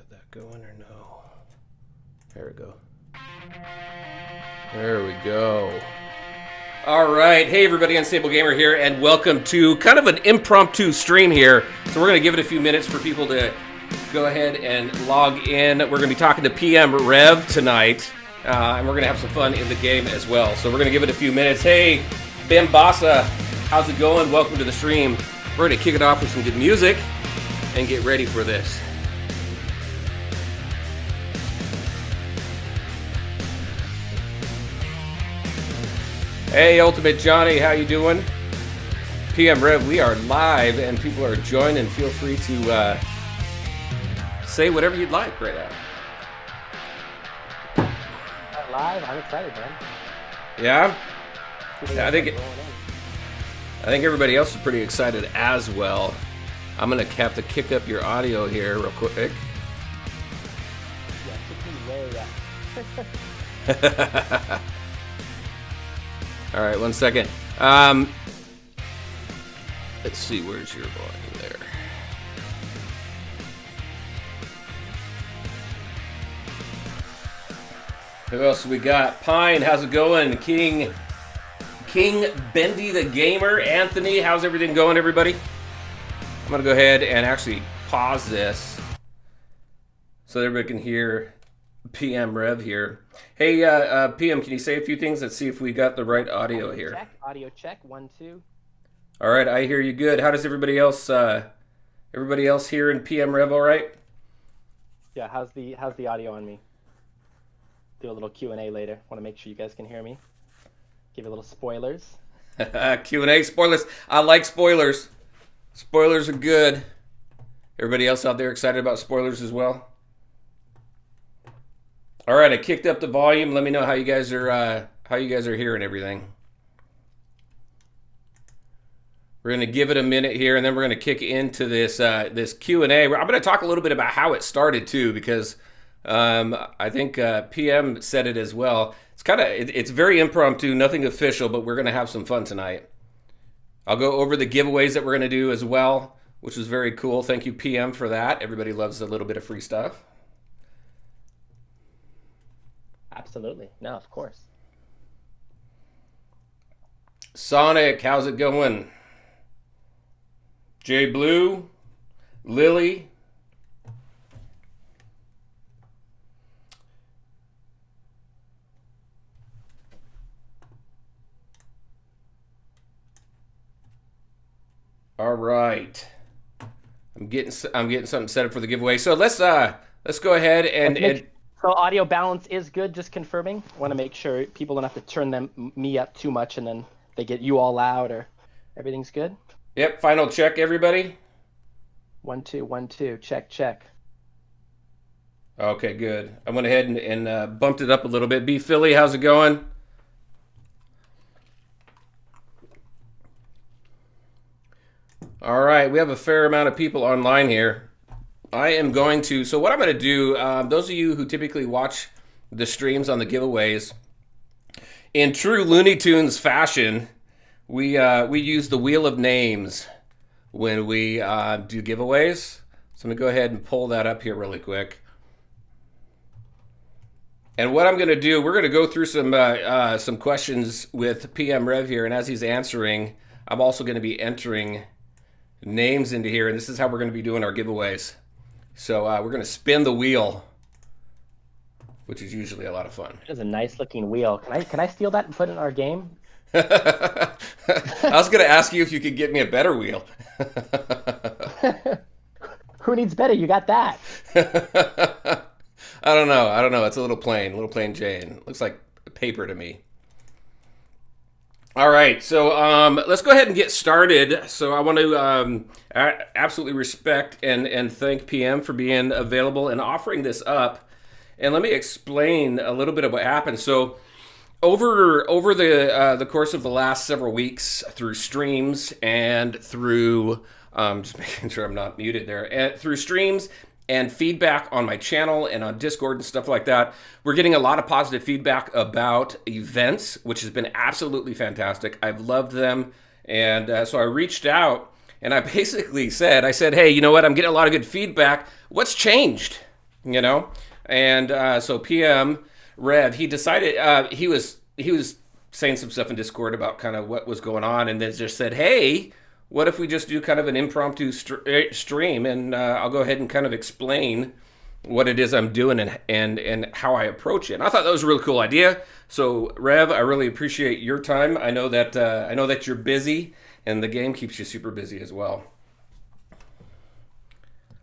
got that going or no? There we go. There we go. All right. Hey, everybody. Unstable Gamer here, and welcome to kind of an impromptu stream here. So we're going to give it a few minutes for people to go ahead and log in. We're going to be talking to PM Rev tonight, and we're going to have some fun in the game as well. So we're going to give it a few minutes. Hey, Bambasa, how's it going? Welcome to the stream. We're going to kick it off with some good music and get ready for this. Hey, Ultimate Johnny, how you doing? PM Rev, we are live and people are joining. Feel free to say whatever you'd like right now. Live, I'm excited, man. Yeah? I think everybody else is pretty excited as well. I'm gonna have to kick up your audio here real quick. Yeah, kick me way up. All right, 1 second. Let's see, where's your volume there? Who else we got? Pine, how's it going? King Bendy the Gamer. Anthony, how's everything going, everybody? I'm gonna go ahead and actually pause this so that everybody can hear PM Rev here. Hey, PM, can you say a few things? Let's see if we got the right audio here. Audio check, 1, 2. All right, I hear you good. How does everybody else here in PM Rev all right? Yeah, how's the audio on me? Do a little Q&A later. Want to make sure you guys can hear me. Give you a little spoilers. Q&A, spoilers. I like spoilers. Spoilers are good. Everybody else out there excited about spoilers as well? All right, I kicked up the volume. Let me know how you guys are hearing everything. We're gonna give it a minute here, and then we're gonna kick into this this Q&A. I'm gonna talk a little bit about how it started too, because I think PM said it as well. It's very impromptu, nothing official, but we're gonna have some fun tonight. I'll go over the giveaways that we're gonna do as well, which is very cool. Thank you, PM, for that. Everybody loves a little bit of free stuff. Absolutely. No, of course. Sonic, how's it going? Jay Blue, Lily. All right. I'm getting something set up for the giveaway. So let's go ahead and So audio balance is good, just confirming. Want to make sure people don't have to turn me up too much and then they get you all loud, or everything's good? Yep, final check, everybody. 1, 2, 1, 2, check. Okay, good. I went ahead and bumped it up a little bit. B Philly, how's it going? All right, we have a fair amount of people online here. So what I'm going to do, those of you who typically watch the streams on the giveaways, in true Looney Tunes fashion, we use the Wheel of Names when we do giveaways. So I'm going to go ahead and pull that up here really quick. And what I'm going to do, we're going to go through some questions with PM Rev here, and as he's answering, I'm also going to be entering names into here, and this is how we're going to be doing our giveaways. So we're going to spin the wheel, which is usually a lot of fun. It is a nice looking wheel. Can I steal that and put it in our game? I was going to ask you if you could get me a better wheel. Who needs better? You got that. I don't know. It's a little plain Jane. Looks like paper to me. All right, so let's go ahead and get started. So I want to absolutely respect and thank PM for being available and offering this up. And let me explain a little bit of what happened. So over the course of the last several weeks, through streams and through just making sure I'm not muted there, and through streams and feedback on my channel and on Discord and stuff like that. We're getting a lot of positive feedback about events, which has been absolutely fantastic. I've loved them. And so I reached out and I basically said, hey, you know what? I'm getting a lot of good feedback. What's changed? you know. And so PM Rev, he decided he was saying some stuff in Discord about kind of what was going on, and then just said, "Hey, what if we just do kind of an impromptu stream, and I'll go ahead and kind of explain what it is I'm doing and how I approach it." And I thought that was a really cool idea. So Rev, I really appreciate your time. I know that you're busy, and the game keeps you super busy as well.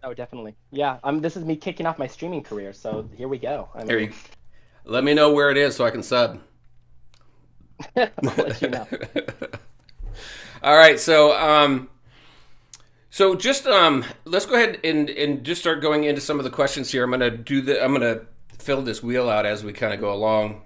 Oh, definitely. Yeah. This is me kicking off my streaming career, so here we go. I Here, mean, let me know where it is so I can sub. I'll let you know. All right, so just let's go ahead and just start going into some of the questions here. I'm gonna fill this wheel out as we kind of go along.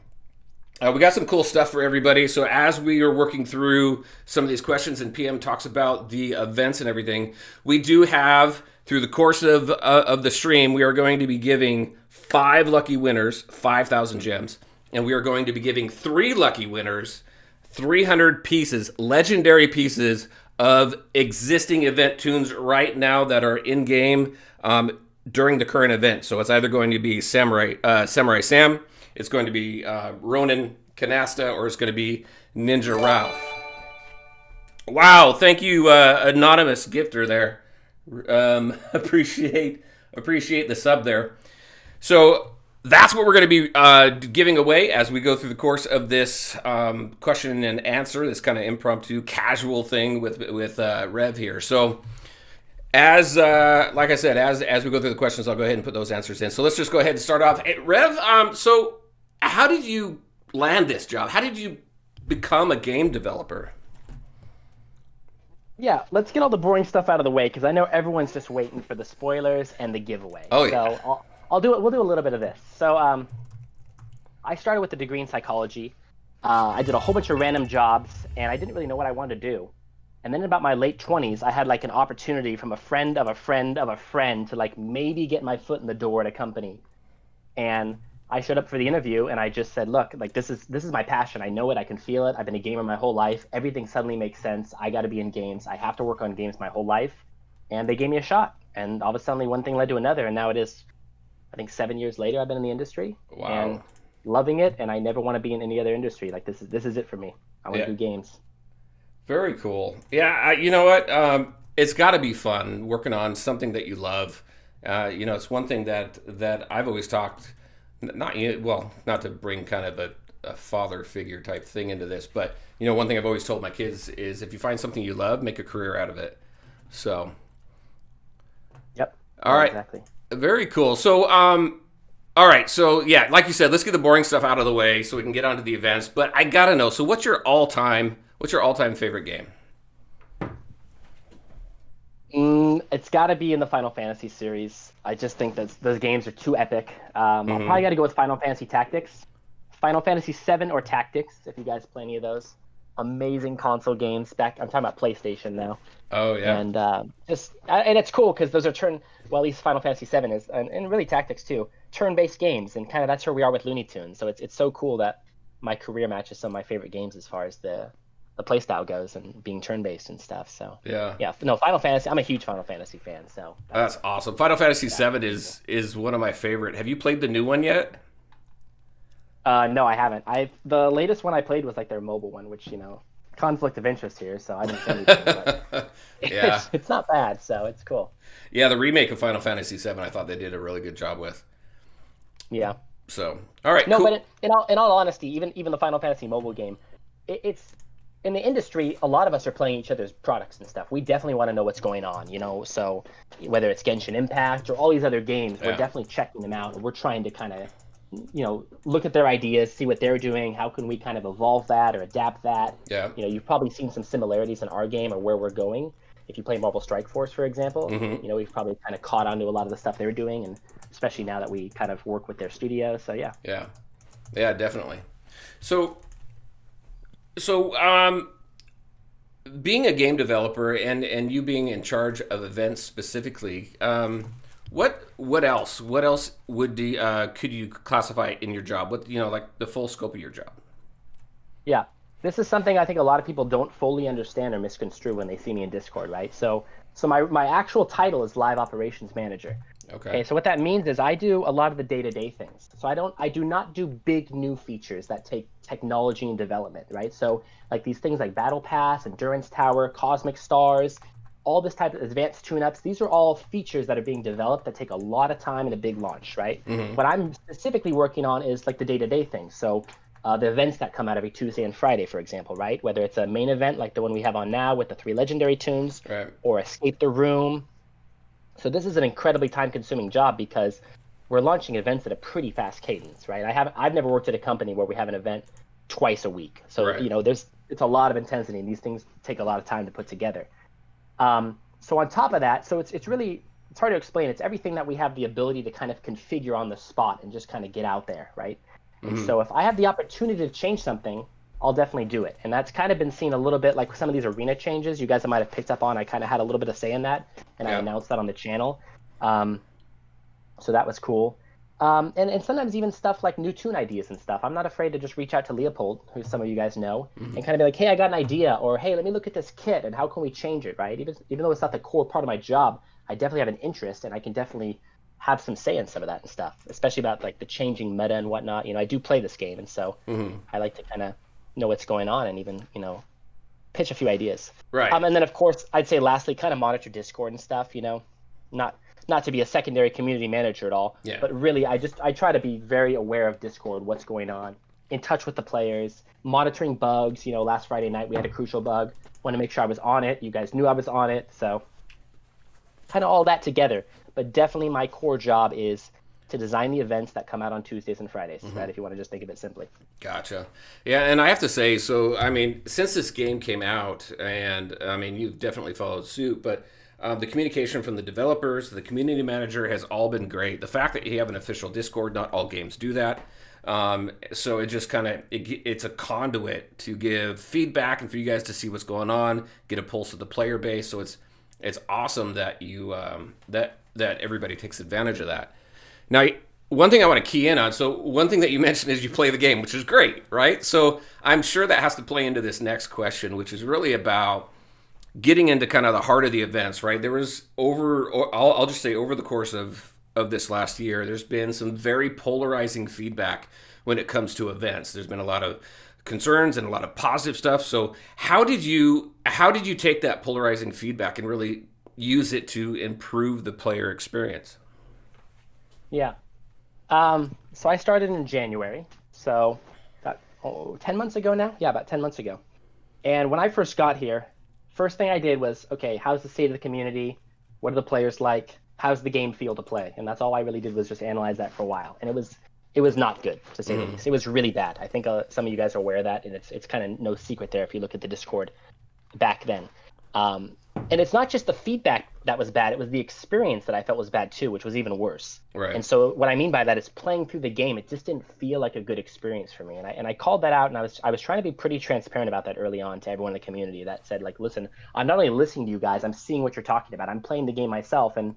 We got some cool stuff for everybody. So as we are working through some of these questions and PM talks about the events and everything, we do have through the course of the stream, we are going to be giving 5 lucky winners 5,000 gems, and we are going to be giving 3 lucky winners 300 pieces, legendary pieces of existing event tunes right now that are in game during the current event. So it's either going to be Samurai Sam, it's going to be Ronin Canasta, or it's going to be Ninja Ralph. Wow, thank you, anonymous gifter there. Appreciate the sub there. So that's what we're going to be giving away as we go through the course of this question and answer, this kind of impromptu, casual thing with Rev here. So, like I said, as we go through the questions, I'll go ahead and put those answers in. So let's just go ahead and start off. Hey, Rev, so how did you land this job? How did you become a game developer? Yeah, let's get all the boring stuff out of the way because I know everyone's just waiting for the spoilers and the giveaway. Oh yeah. So I'll do it. We'll do a little bit of this. So I started with a degree in psychology. I did a whole bunch of random jobs, and I didn't really know what I wanted to do. And then in about my late 20s, I had like an opportunity from a friend of a friend of a friend to like maybe get my foot in the door at a company. And I showed up for the interview, and I just said, "Look, like this is my passion. I know it. I can feel it. I've been a gamer my whole life. Everything suddenly makes sense. I got to be in games. I have to work on games my whole life." And they gave me a shot. And all of a sudden, one thing led to another, and now it is, I think 7 years later, I've been in the industry. Wow. And loving it, and I never want to be in any other industry. Like this is it for me. I want to do games. Very cool. Yeah, you know what? It's got to be fun working on something that you love. It's one thing that I've always talked. Not to bring kind of a father figure type thing into this, but one thing I've always told my kids is if you find something you love, make a career out of it. So. Yep. All right. Exactly. Very cool. So, all right. So, yeah, like you said, let's get the boring stuff out of the way so we can get onto the events. But I gotta know. So, what's your all-time favorite game? It's got to be in the Final Fantasy series. I just think that those games are too epic. I'll probably got to go with Final Fantasy Tactics, Final Fantasy VII or Tactics, if you guys play any of those. Amazing console games. I'm talking about PlayStation now. Oh yeah. And and it's cool because those are at least Final Fantasy VII is, and really Tactics too, turn-based games, and kind of that's where we are with Looney Tunes. So it's so cool that my career matches some of my favorite games as far as the playstyle goes and being turn-based and stuff. So yeah, no, Final Fantasy. I'm a huge Final Fantasy fan. So that's awesome. Final Fantasy VII is one of my favorite. Have you played the new one yet? No, I haven't. The latest one I played was like their mobile one, which conflict of interest here, so I didn't say anything. But Yeah, it's not bad, so it's cool. Yeah, the remake of Final Fantasy VII, I thought they did a really good job with. Yeah. So, all right. No, cool. but in all honesty, even the Final Fantasy mobile game, it's in the industry. A lot of us are playing each other's products and stuff. We definitely want to know what's going on, So whether it's Genshin Impact or all these other games, we're definitely checking them out, and we're trying to kind of look at their ideas, see what they're doing, how can we kind of evolve that or adapt that. Yeah. You've probably seen some similarities in our game or where we're going. If you play Marvel Strike Force, for example, we've probably kind of caught on to a lot of the stuff they're doing, and especially now that we kind of work with their studio. So yeah. Yeah, definitely. So being a game developer and you being in charge of events specifically, what else would could you classify in your job? What like the full scope of your job? Yeah, this is something I think a lot of people don't fully understand or misconstrue when they see me in Discord, right? So my actual title is Live Operations Manager. Okay. Okay, so what that means is I do a lot of the day-to-day things. So I do not do big new features that take technology and development, right? So like these things like Battle Pass, Endurance Tower, Cosmic Stars, all this type of advanced tune-ups, these are all features that are being developed that take a lot of time and a big launch, right? Hmm. What I'm specifically working on is like the day-to-day things. So the events that come out every Tuesday and Friday, for example, right? Whether it's a main event like the one we have on now with the 3 legendary tunes, Right. or Escape the Room. So this is an incredibly time-consuming job because we're launching events at a pretty fast cadence, right? I've never worked at a company where we have an event twice a week. So, Right. it's a lot of intensity and these things take a lot of time to put together. So on top of that, so it's hard to explain. It's everything that we have the ability to kind of configure on the spot and just kind of get out there, right? And Hmm. so if I have the opportunity to change something, I'll definitely do it. And that's kind of been seen a little bit like some of these arena changes you guys might have picked up on. I kind of had a little bit of say in that, and I Yeah. announced that on the channel. Um, so that was cool. And sometimes even stuff like new tune ideas and stuff. I'm not afraid to just reach out to Leopold, who some of you guys know, Hmm. and kind of be like, hey, I got an idea, or hey, let me look at this kit and how can we change it, right? Even though it's not the core part of my job, I definitely have an interest and I can definitely have some say in some of that and stuff, especially about like the changing meta and whatnot. I do play this game, and so Hmm. I like to kind of know what's going on and even, pitch a few ideas. Right. And then of course I'd say lastly, kind of monitor Discord and stuff. Not not to be a secondary community manager at all, Yeah. but really I try to be very aware of Discord, what's going on, in touch with the players, monitoring bugs. Last Friday night we had a crucial bug. Want to make sure I was on it. You guys knew I was on it, so kind of all that together. But definitely my core job is to design the events that come out on Tuesdays and Fridays, right? If you want to just think of it simply. Gotcha. Yeah, and I have to say, so I mean, since this game came out, and I mean, you've definitely followed suit, but the communication from the developers, the community manager has all been great. The fact that you have an official Discord, not all games do that. So it just kind of it's a conduit to give feedback and for you guys to see what's going on, get a pulse of the player base. So it's awesome that you that everybody takes advantage of that. Now, one thing I want to key in on. So, one thing that you mentioned is you play the game, which is great, right? So, I'm sure that has to play into this next question, which is really about getting into kind of the heart of the events, right? There was I'll just say over the course of this last year, there's been some very polarizing feedback when it comes to events. There's been a lot of concerns and a lot of positive stuff. So, how did you take that polarizing feedback and really use it to improve the player experience? Yeah. So I started in January. So about 10 months ago now? Yeah, about 10 months ago. And when I first got here, first thing I did was, okay, how's the state of the community? What are the players like? How's the game feel to play? And that's all I really did was just analyze that for a while. And it was not good, to say the Mm-hmm. least. It was really bad. I think some of you guys are aware of that, and it's kind of no secret there if you look at the Discord back then. And it's not just the feedback that was bad; it was the experience that I felt was bad too, which was even worse. Right. And so what I mean by that is playing through the game, it just didn't feel like a good experience for me. And I called that out, and I was trying to be pretty transparent about that early on to everyone in the community. That said, like, listen, I'm not only listening to you guys, I'm seeing what you're talking about. I'm playing the game myself, and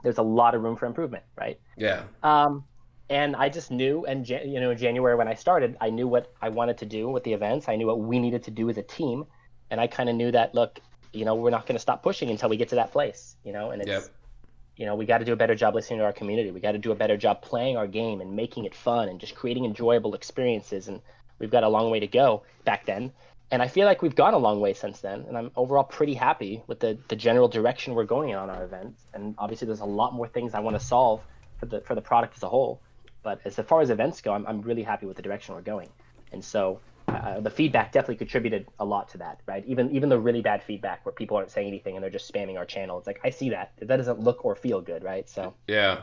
there's a lot of room for improvement, right? Yeah. Um, and I just knew, and in January when I started, I knew what I wanted to do with the events. I knew what we needed to do as a team, and I kind of knew that, look, we're not going to stop pushing until we get to that place, and Yep. we got to do a better job listening to our community. We got to do a better job playing our game and making it fun and just creating enjoyable experiences. And we've got a long way to go back then. And I feel like we've gone a long way since then. And I'm overall pretty happy with the general direction we're going in on our events. And obviously, there's a lot more things I want to solve for the product as a whole. But as far as events go, I'm really happy with the direction we're going. And so the feedback definitely contributed a lot to that, right? Even the really bad feedback where people aren't saying anything and they're just spamming our channel. It's like, I see that. That doesn't look or feel good, right? So Yeah.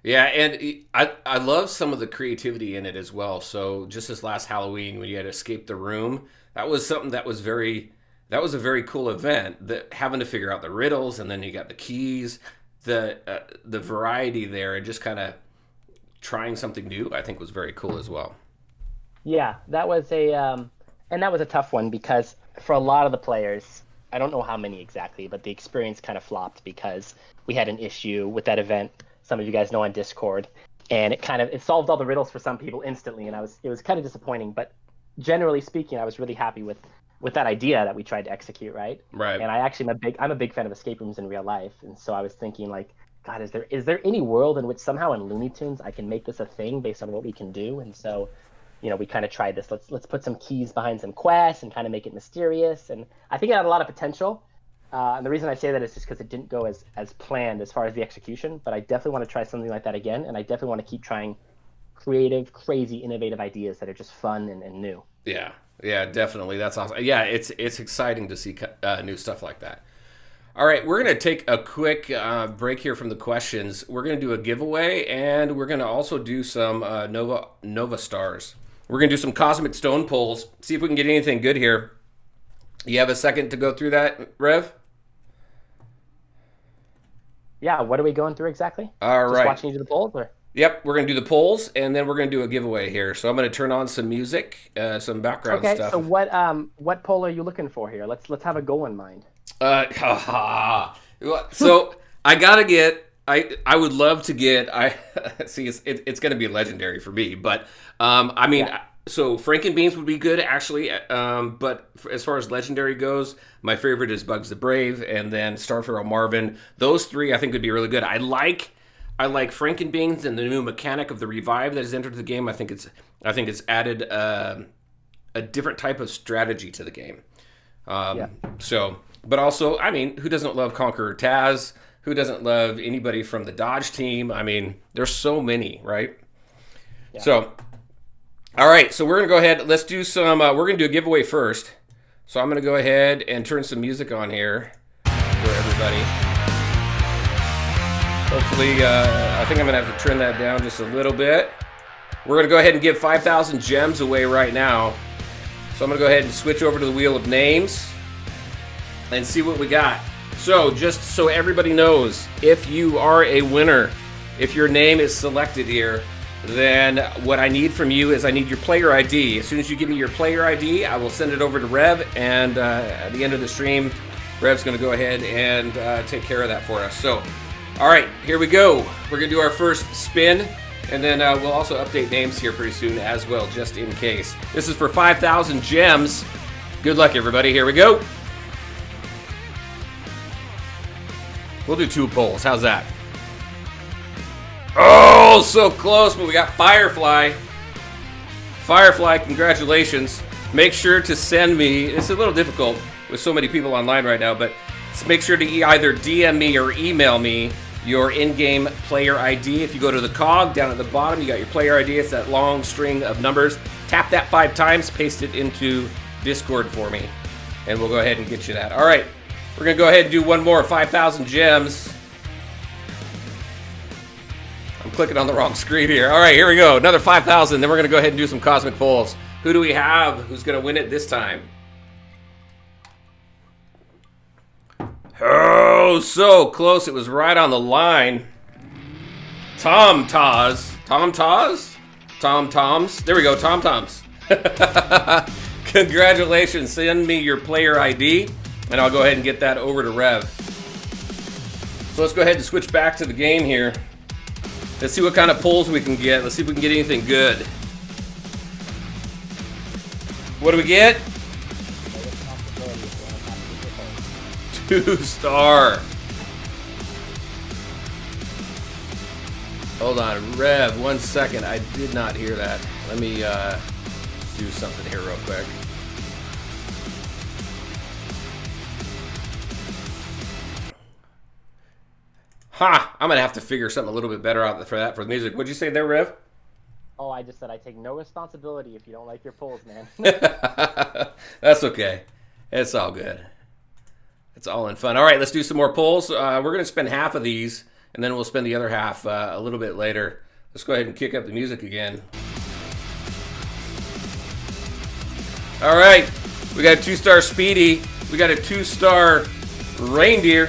Yeah, and I love some of the creativity in it as well. So just this last Halloween when you had to escape the room, that was something that was a very cool event. That having to figure out the riddles and then you got the keys, the variety there, and just kind of trying something new. I think was very cool as well. yeah, and that was a tough one because for a lot of the players, I don't know how many exactly, but the experience kind of flopped because we had an issue with that event. Some of you guys know on Discord, and it solved all the riddles for some people instantly, and it was kind of disappointing. But generally speaking, I was really happy with that idea that we tried to execute, right? Right. And I'm a big fan of escape rooms in real life, and so I was thinking like God, is there any world in which somehow in Looney Tunes I can make this a thing based on what we can do? And so, we kind of tried this. Let's put some keys behind some quests and kind of make it mysterious. And I think it had a lot of potential. And the reason I say that is just because it didn't go as planned as far as the execution. But I definitely want to try something like that again, and I definitely want to keep trying creative, crazy, innovative ideas that are just fun and new. Yeah, definitely. That's awesome. Yeah, it's exciting to see new stuff like that. All right, we're going to take a quick break here from the questions. We're going to do a giveaway, and we're going to also do some Nova Stars. We're going to do some Cosmic Stone pulls, see if we can get anything good here. You have a second to go through that, Rev? Yeah, what are we going through exactly? All right. Just watching you do the polls? Or? Yep, we're going to do the polls, and then we're going to do a giveaway here. So I'm going to turn on some music, some background stuff. Okay, so what poll are you looking for here? Let's have a goal in mind. So I gotta get. I would love to get. See. It's gonna be legendary for me, but I mean, so Frankenbeans would be good actually. But as far as legendary goes, my favorite is Bugs the Brave, and then Starpharaoh Marvin. Those three I think would be really good. I like Frankenbeans and the new mechanic of the revive that has entered the game. I think it's added a different type of strategy to the game. So. But also, I mean, who doesn't love Conqueror Taz? Who doesn't love anybody from the Dodge team? I mean, there's so many, right? Yeah. So, all right. So we're going to go ahead. Let's do some, we're going to do a giveaway first. So I'm going to go ahead and turn some music on here for everybody. Hopefully, I think I'm going to have to turn that down just a little bit. We're going to go ahead and give 5,000 gems away right now. So I'm going to go ahead and switch over to the Wheel of Names and see what we got. So just so everybody knows, if you are a winner, if your name is selected here, then what I need from you is I need your player ID. As soon as you give me your player ID, I will send it over to Rev, and at the end of the stream, Rev's going to go ahead and take care of that for us. So, all right, here we go. We're going to do our first spin, and then we'll also update names here pretty soon as well, just in case. This is for 5,000 gems. Good luck, everybody. Here we go. We'll do 2 polls. How's that? Oh, so close, but we got Firefly. Firefly, congratulations. Make sure to send me, it's a little difficult with so many people online right now, but make sure to either DM me or email me your in-game player ID. If you go to the cog down at the bottom, you got your player ID. It's that long string of numbers. Tap that 5 times, paste it into Discord for me, and we'll go ahead and get you that. All right. We're going to go ahead and do one more, 5,000 gems. I'm clicking on the wrong screen here. All right, here we go. Another 5,000. Then we're going to go ahead and do some cosmic polls. Who do we have? Who's going to win it this time? Oh, so close. It was right on the line. Tom Toms. There we go, Tom Toms. Congratulations. Send me your player ID. And I'll go ahead and get that over to Rev. So let's go ahead and switch back to the game here. Let's see what kind of pulls we can get. Let's see if we can get anything good. What do we get? 2-star. Hold on, Rev, 1 second. I did not hear that. Let me do something here real quick. I'm going to have to figure something a little bit better out for the music. What'd you say there, Rev? Oh, I just said I take no responsibility if you don't like your polls, man. That's okay. It's all good. It's all in fun. All right, let's do some more polls. We're going to spend half of these, and then we'll spend the other half a little bit later. Let's go ahead and kick up the music again. All right, we got a 2-star Speedy. We got a 2-star Reindeer.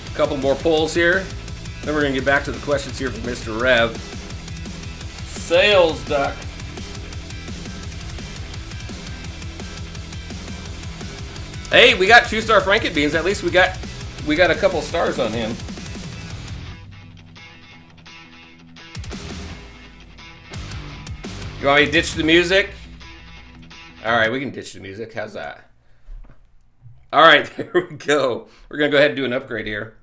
A couple more polls here. Then we're going to get back to the questions here from Mr. Rev. Sales Duck. Hey, we got 2-star Frankenbeans. At least we got a couple stars on him. You want me to ditch the music? All right, we can ditch the music. How's that? All right, there we go. We're going to go ahead and do an upgrade here.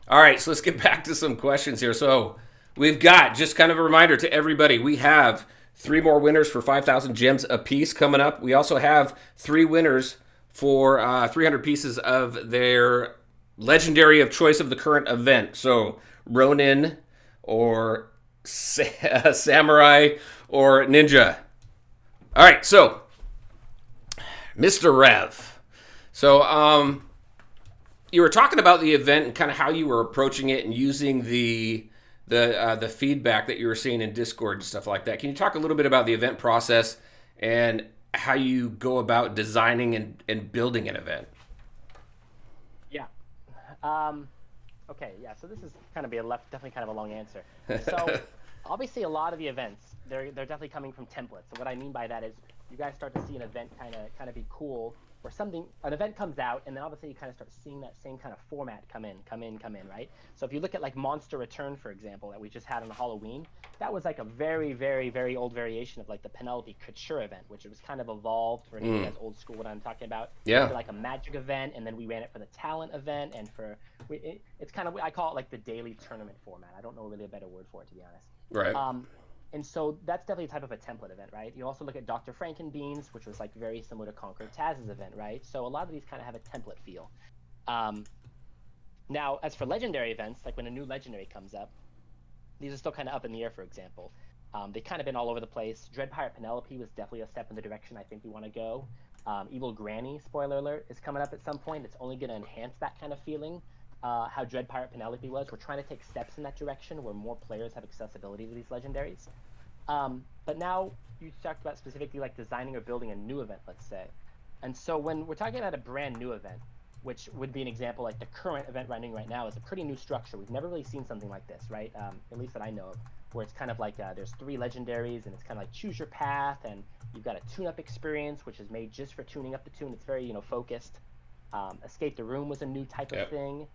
All right, so let's get back to some questions here. So we've got, just kind of a reminder to everybody, we have 3 more winners for 5,000 gems apiece coming up. We also have 3 winners for 300 pieces of their legendary of choice of the current event. So Ronin or Samurai or Ninja. All right, so Mr. Rev. So you were talking about the event and kind of how you were approaching it and using the feedback that you were seeing in Discord and stuff like that. Can you talk a little bit about the event process and how you go about designing and building an event? Yeah. Okay. Yeah. So this is definitely kind of a long answer. So obviously, a lot of the events they're definitely coming from templates. So what I mean by that is you guys start to see an event kind of be cool, or an event comes out, and then obviously you kind of start seeing that same kind of format come in, right? So if you look at like Monster Return, for example, that we just had on Halloween, that was like a very, very, very old variation of like the Penelope Couture event, which it was kind of evolved for anyone that's old school, what I'm talking about. Yeah. Like a magic event, and then we ran it for the talent event, and it's kind of, I call it like the daily tournament format. I don't know really a better word for it, to be honest. Right. And so that's definitely a type of a template event, right? You also look at Dr. Frankenbeans, which was like very similar to Conquer Taz's event, right? So a lot of these kind of have a template feel. Now, as for legendary events, like when a new legendary comes up, these are still kind of up in the air, for example. They've kind of been all over the place. Dread Pirate Penelope was definitely a step in the direction I think we want to go. Evil Granny, spoiler alert, is coming up at some point. It's only going to enhance that kind of feeling. How Dread Pirate Penelope was. We're trying to take steps in that direction where more players have accessibility to these legendaries. But now you talked about specifically like designing or building a new event, let's say. And so when we're talking about a brand new event, which would be an example like the current event running right now is a pretty new structure. We've never really seen something like this, right? At least that I know of, where it's kind of like there's 3 legendaries and it's kind of like choose your path, and you've got a tune-up experience which is made just for tuning up the tune. It's very focused. Escape the Room was a new type of thing.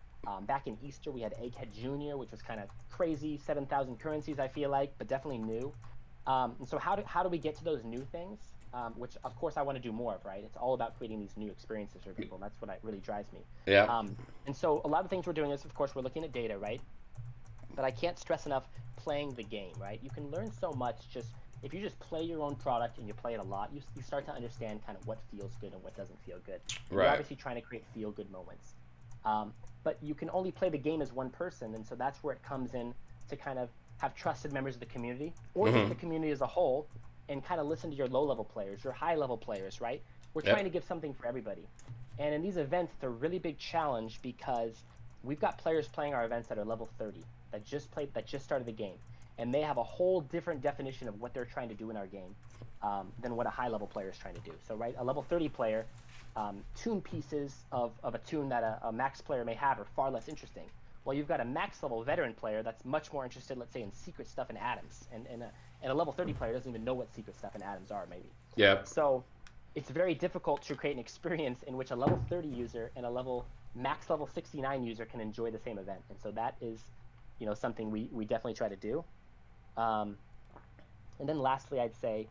Back in Easter, we had Egghead Jr., which was kind of crazy, 7,000 currencies, I feel like, but definitely new. And so how do we get to those new things, which, of course, I want to do more of, right? It's all about creating these new experiences for people. That's what really drives me. Yeah. And so a lot of things we're doing is, of course, we're looking at data, right? But I can't stress enough playing the game, right? You can learn so much if you just play your own product and you play it a lot, you start to understand kind of what feels good and what doesn't feel good. Right. You're obviously trying to create feel-good moments. But you can only play the game as one person, and so that's where it comes in to kind of have trusted members of the community, or just the community as a whole, and kind of listen to your low-level players, your high-level players, right? We're trying to give something for everybody. And in these events, it's a really big challenge because we've got players playing our events that are level 30, that just started the game. And they have a whole different definition of what they're trying to do in our game than what a high-level player is trying to do. So, right, a level 30 player, tune pieces of a tune that a max player may have are far less interesting. Well, you've got a max level veteran player that's much more interested, let's say, in secret stuff and atoms, and a level 30 player doesn't even know what secret stuff and atoms are, maybe. Yeah. So it's very difficult to create an experience in which a level 30 user and a max level 69 user can enjoy the same event, and so that is, something we definitely try to do. And then lastly, I'd say,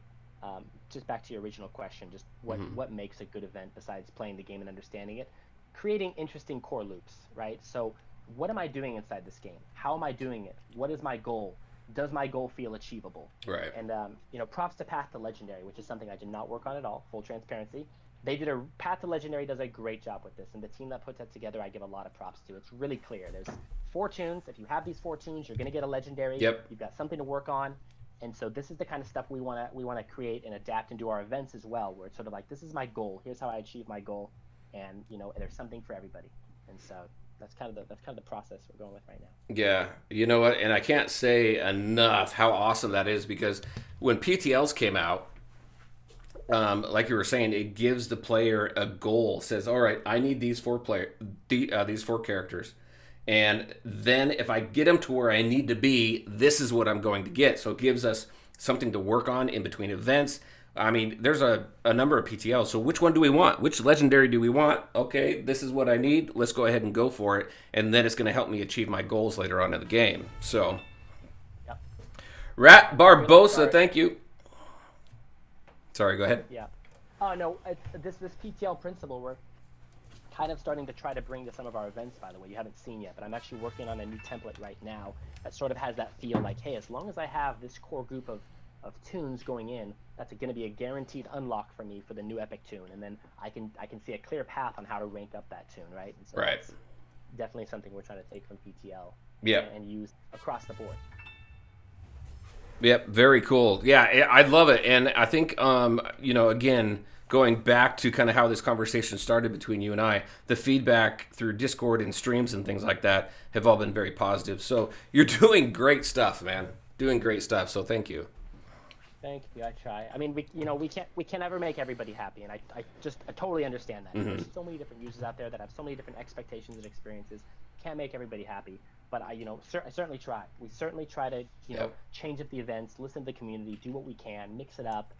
just back to your original question, just what makes a good event besides playing the game and understanding it? Creating interesting core loops, right? So what am I doing inside this game? How am I doing it? What is my goal? Does my goal feel achievable? Right. And props to Path to Legendary, which is something I did not work on at all, full transparency. Path to Legendary does a great job with this, and the team that puts that together, I give a lot of props to. It's really clear. There's 4 tunes. If you have these 4 tunes, you're going to get a legendary. Yep. You've got something to work on. And so this is the kind of stuff we want to create and adapt into our events as well, where it's sort of like, this is my goal. Here's how I achieve my goal, and there's something for everybody. And so that's kind of the process we're going with right now. Yeah, you know what? And I can't say enough how awesome that is, because when PTLs came out, like you were saying, it gives the player a goal. Says, all right, I need these 4 characters. And then if I get them to where I need to be, this is what I'm going to get. So it gives us something to work on in between events. I mean, there's a number of PTLs. So which one do we want? Which legendary do we want? Okay, this is what I need. Let's go ahead and go for it. And then it's going to help me achieve my goals later on in the game. So, yep. Rat Barbosa, thank you. Sorry, go ahead. Yeah. Oh, no, this PTL principle, we're kind of starting to try to bring to some of our events, by the way. You haven't seen yet, but I'm actually working on a new template right now that sort of has that feel like, hey, as long as I have this core group of tunes going in, that's going to be a guaranteed unlock for me for the new epic tune, and then I can see a clear path on how to rank up that tune, right? And so that's definitely something we're trying to take from PTL and use across the board. Yep, very cool. Yeah, I love it. And I think, again, going back to kind of how this conversation started between you and I, the feedback through Discord and streams and things like that have all been very positive. So you're doing great stuff, man. Doing great stuff. So thank you. Thank you. I try. I mean, we can never make everybody happy, and I totally understand that. There's so many different users out there that have so many different expectations and experiences. Can't make everybody happy. But I certainly try. We certainly try to, change up the events, listen to the community, do what we can, mix it up,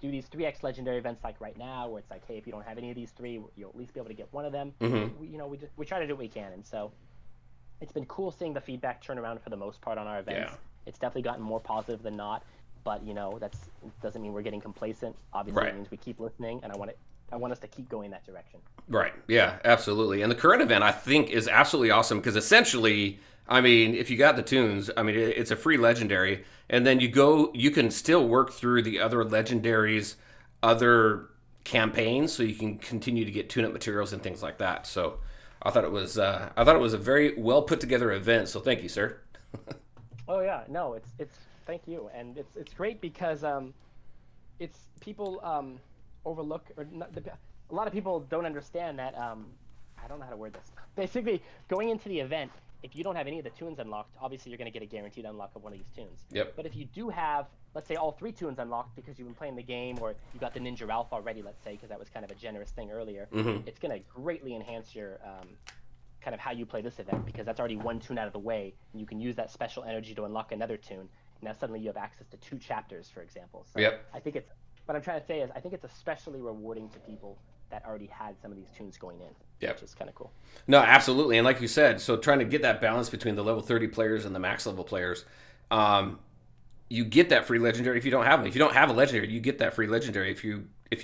do these 3x legendary events like right now, where it's like, hey, if you don't have any of these three, you'll at least be able to get one of them. We try to do what we can, and so it's been cool seeing the feedback turn around for the most part on our events. It's definitely gotten more positive than not, but that doesn't mean we're getting complacent. Obviously, it means we keep listening, and I want us to keep going that direction. Right. Yeah, absolutely. And the current event, I think, is absolutely awesome because essentially, I mean, if you got the tunes, I mean, it's a free legendary, and then you can still work through the other legendaries, other campaigns, so you can continue to get tune-up materials and things like that. So I thought it was a very well put together event. So thank you, sir. Oh yeah, no, it's thank you, and it's great because it's people overlook or not, a lot of people don't understand that I don't know how to word this. Basically, going into the event, if you don't have any of the tunes unlocked, obviously you're going to get a guaranteed unlock of one of these tunes. Yep. But if you do have, let's say, all 3 tunes unlocked because you've been playing the game, or you got the Ninja Ralph already, let's say, because that was kind of a generous thing earlier, it's going to greatly enhance your kind of how you play this event, because that's already 1 tune out of the way, and you can use that special energy to unlock another tune. Now suddenly you have access to 2 chapters, for example. So I think what I'm trying to say is I think it's especially rewarding to people that already had some of these tunes going in, which is kind of cool. No, absolutely. And like you said, so trying to get that balance between the level 30 players and the max level players, you get that free legendary if you don't have them. If you don't have a legendary, you get that free legendary if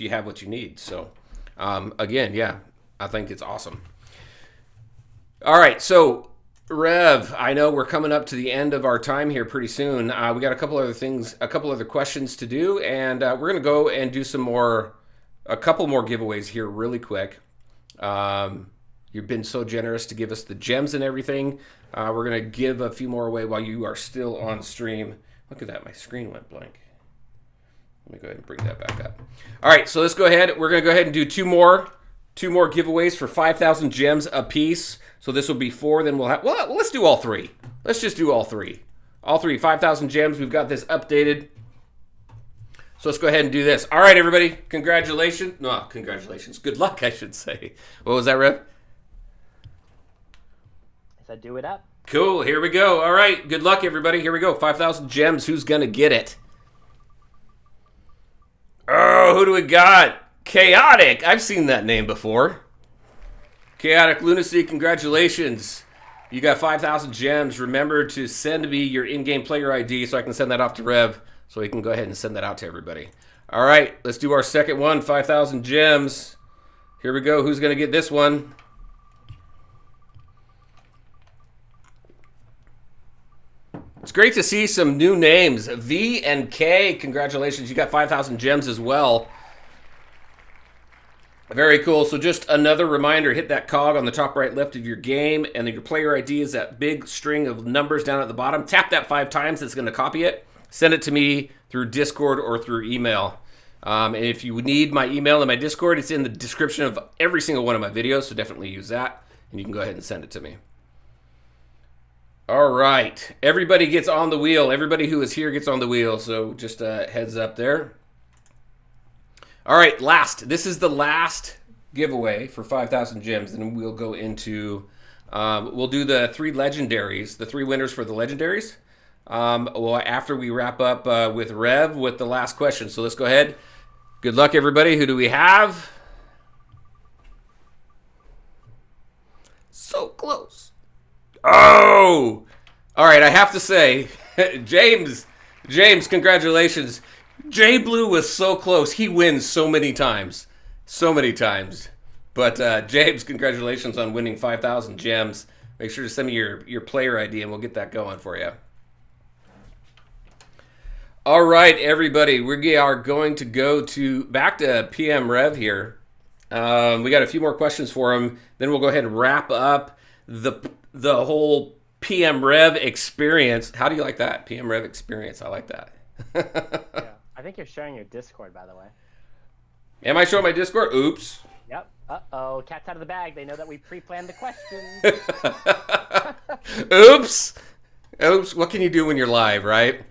you have what you need. So again, I think it's awesome. All right, so Rev, I know we're coming up to the end of our time here pretty soon. We got a couple other questions to do, and we're going to go and do a couple more giveaways here really quick. You've been so generous to give us the gems and everything. We're going to give a few more away while you are still on stream. Look at that, my screen went blank. Let me go ahead and bring that back up. All right, so let's go ahead. We're going to go ahead and do two more giveaways for 5,000 gems a piece. So this will be 4. Then we'll have, well, let's do all 3. Let's just do all 3. All 3, 5,000 gems. We've got this updated. So let's go ahead and do this. All right, everybody. Congratulations. No, congratulations. Good luck, I should say. What was that, Rev? I said do it up. Cool. Here we go. All right. Good luck, everybody. Here we go. 5,000 gems. Who's going to get it? Oh, who do we got? Chaotic. I've seen that name before. Chaotic Lunacy, congratulations. You got 5,000 gems. Remember to send me your in-game player ID so I can send that off to Rev, so he can go ahead and send that out to everybody. All right, let's do our second one, 5,000 gems. Here we go. Who's going to get this one? It's great to see some new names. V and K, congratulations. You got 5,000 gems as well. Very cool. So just another reminder, hit that cog on the top right left of your game, and then your player ID is that big string of numbers down at the bottom. Tap that 5 times. It's going to copy it. Send it to me through Discord or through email. And if you need my email and my Discord, it's in the description of every single one of my videos, so definitely use that, and you can go ahead and send it to me. All right. Everybody gets on the wheel. Everybody who is here gets on the wheel, so just a heads up there. All right, this is the last giveaway for 5,000 gems, and we'll go into, we'll do the 3 legendaries, the 3 winners for the legendaries, after we wrap up with Rev with the last question. So let's go ahead. Good luck, everybody. Who do we have? So close. Oh! All right, I have to say, James, congratulations. Jay Blue was so close. He wins so many times. So many times. But James, congratulations on winning 5,000 gems. Make sure to send me your player ID and we'll get that going for you. All right, everybody, we are going to go back to PM Rev here. We got a few more questions for him. Then we'll go ahead and wrap up the whole PM Rev experience. How do you like that? PM Rev experience. I like that. Yeah. I think you're sharing your Discord, by the way. Am I showing my Discord? Oops. Yep. Uh-oh. Cat's out of the bag. They know that we pre-planned the questions. Oops. Oops. What can you do when you're live, right?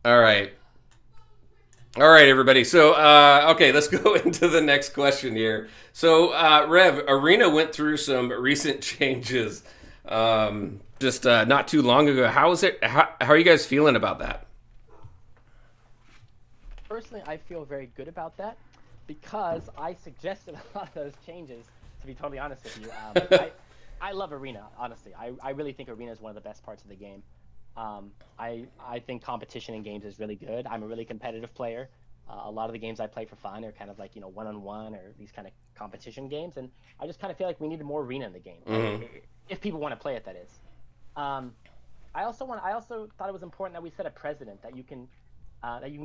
All right. All right, everybody. So, okay, let's go into the next question here. So, Rev, Arena went through some recent changes just not too long ago. How is it? How are you guys feeling about that? Personally, I feel very good about that because I suggested a lot of those changes, to be totally honest with you. I love Arena, honestly. I really think Arena is one of the best parts of the game. I think competition in games is really good. I'm a really competitive player. A lot of the games I play for fun are kind of like, one-on-one or these kind of competition games, and I just kind of feel like we need more Arena in the game, Mm-hmm. if people want to play it, that is. I also thought it was important that we set a precedent that you can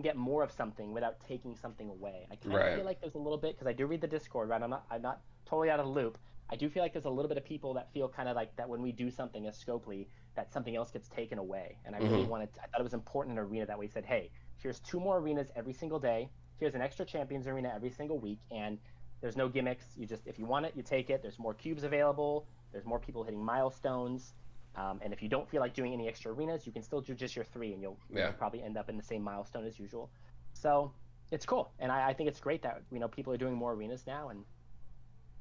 get more of something without taking something away. I kind of feel like there's a little bit, because I do read the Discord, right? I'm not totally out of the loop. I do feel like there's a little bit of people that feel kind of like that when we do something as Scopely, that something else gets taken away. And I really I thought it was important in Arena that we said, hey, here's 2 more arenas every single day. Here's an extra Champions Arena every single week. And there's no gimmicks. If you want it, you take it. There's more cubes available. There's more people hitting milestones. And if you don't feel like doing any extra arenas, you can still do just your 3 and you'll probably end up in the same milestone as usual. So it's cool. And I think it's great that, people are doing more arenas now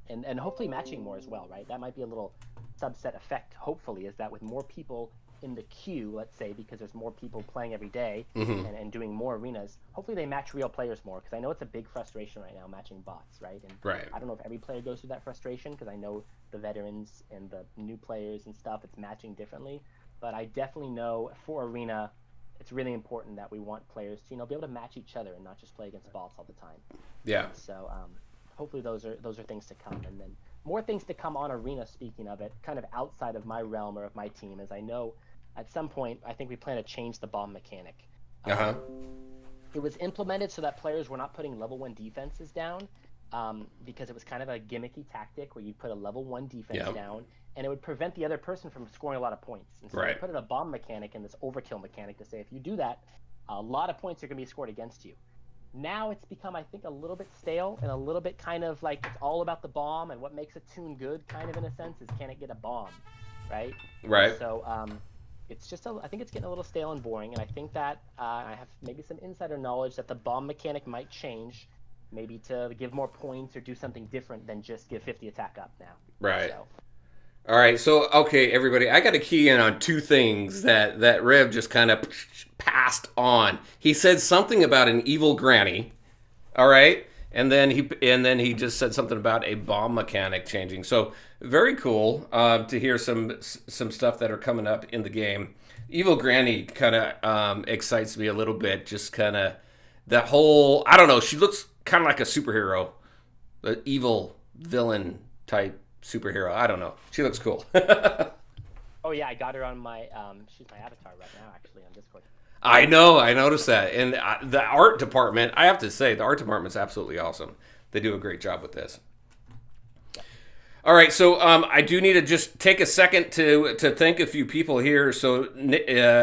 and hopefully matching more as well, right? That might be a little subset effect, hopefully, is that with more people in the queue, let's say, because there's more people playing every day and doing more arenas, hopefully they match real players more, because I know it's a big frustration right now matching bots, right? And I don't know if every player goes through that frustration, because I know the veterans and the new players and stuff, it's matching differently. But I definitely know for Arena, it's really important that we want players to, be able to match each other and not just play against bots all the time. Yeah. So, hopefully those are things to come, and then more things to come on Arena. Speaking of it, kind of outside of my realm or of my team, as I know at some point I think we plan to change the bomb mechanic. It was implemented so that players were not putting level 1 defenses down, because it was kind of a gimmicky tactic where you put a level 1 defense down and it would prevent the other person from scoring a lot of points. And so they put in a bomb mechanic and this overkill mechanic to say if you do that, a lot of points are going to be scored against you. Now it's become, I think, a little bit stale and a little bit kind of like it's all about the bomb, and what makes a tune good, kind of in a sense, is can it get a bomb, right? Right. So it's just, I think it's getting a little stale and boring, and I think that I have maybe some insider knowledge that the bomb mechanic might change, maybe to give more points or do something different than just give 50 attack up now. Right. So. All right, so, okay, everybody, I got to key in on 2 things that Rev just kind of passed on. He said something about an evil granny, all right? And then he just said something about a bomb mechanic changing. So, very cool to hear some stuff that are coming up in the game. Evil granny kind of excites me a little bit, just kind of that whole, I don't know, she looks kind of like a superhero, the evil villain type superhero. I don't know. She looks cool. Oh yeah, I got her on my she's my avatar right now, actually, on Discord. I know, I noticed that. And the art department, I have to say, the art department's absolutely awesome. They do a great job with this. Yeah. All right, so I do need to just take a second to thank a few people here. So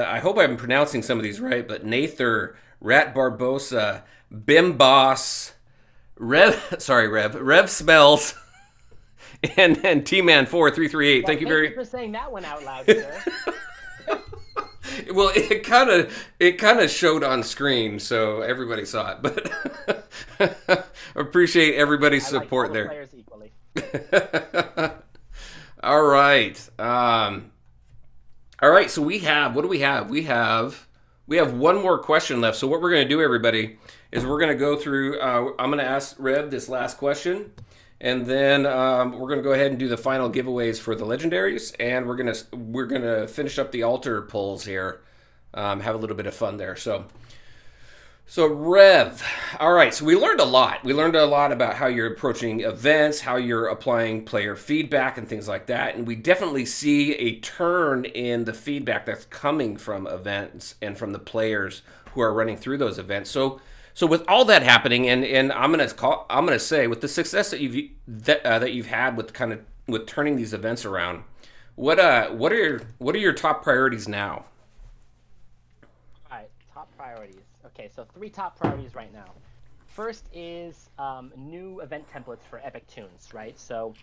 I hope I'm pronouncing some of these right, but Nather, Rat Barbosa, Bimbos, Rev Smells, and T-Man 4338. Thank you very much for saying that one out loud, sir. Well, it kind of showed on screen, so everybody saw it. But appreciate everybody's support all there. Players equally. All right. All right. So what do we have? We have one more question left. So what we're going to do, everybody, is we're going to go through. I'm going to ask Rev this last question. And then we're going to go ahead and do the final giveaways for the legendaries, and we're gonna finish up the altar pulls here, have a little bit of fun there. So So Rev, all right. So we learned a lot. We learned a lot about how you're approaching events, how you're applying player feedback, and things like that. And we definitely see a turn in the feedback that's coming from events and from the players who are running through those events. So with all that happening, and I'm gonna say with the success that you've had with with turning these events around, what are your top priorities now? All right, top priorities. Okay, so 3 top priorities right now. First is new event templates for Epic Tunes, right? So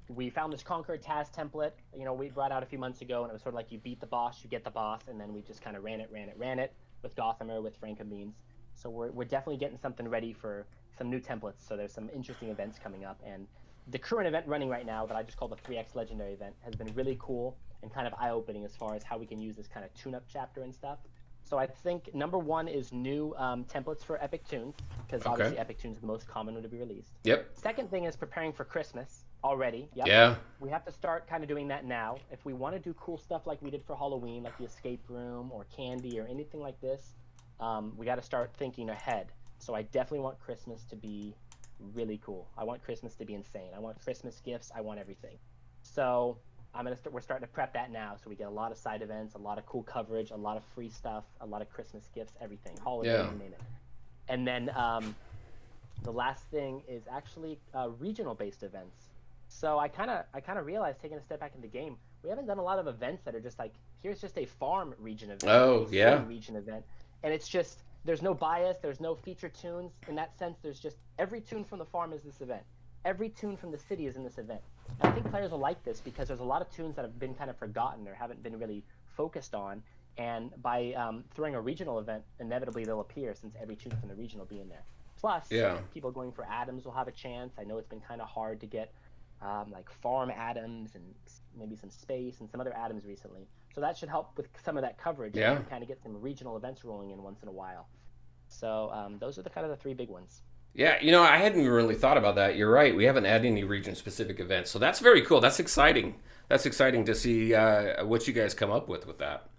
we found this Conquer Taz template, we brought out a few months ago, and it was sort of like you beat the boss, you get the boss, and then we just kind of ran it with Gothamer, with Frankenbeans. So we're definitely getting something ready for some new templates. So there's some interesting events coming up, and the current event running right now that I just call the 3X Legendary event has been really cool and kind of eye-opening as far as how we can use this kind of tune-up chapter and stuff. So I think number 1 is new templates for Epic Tunes, because obviously Epic Tunes is the most common one to be released. Yep. Second thing is preparing for Christmas already. Yep. Yeah. We have to start kind of doing that now. If we want to do cool stuff like we did for Halloween, like the escape room or candy or anything like this, we got to start thinking ahead. So I definitely want Christmas to be really cool. I want Christmas to be insane. I want Christmas gifts. I want everything. So we're starting to prep that now, so we get a lot of side events, a lot of cool coverage, a lot of free stuff, a lot of Christmas gifts, everything, holiday, you name it. And then the last thing is actually regional-based events. So I kind of realized, taking a step back in the game, we haven't done a lot of events that are just like, here's just a farm region event. Oh, yeah. Region event, and it's just, there's no bias, there's no feature tunes in that sense. There's just every tune from the farm is this event. Every tune from the city is in this event. And I think players will like this because there's a lot of tunes that have been kind of forgotten or haven't been really focused on. And by throwing a regional event, inevitably they'll appear, since every tune from the region will be in there. Plus, people going for Adams will have a chance. I know it's been kind of hard to get like farm Adams and maybe some space and some other Adams recently. So that should help with some of that coverage. Yeah. And kind of get some regional events rolling in once in a while. So those are the kind of the 3 big ones. Yeah, I hadn't even really thought about that. You're right. We haven't had any region-specific events, so that's very cool. That's exciting. That's exciting to see what you guys come up with that.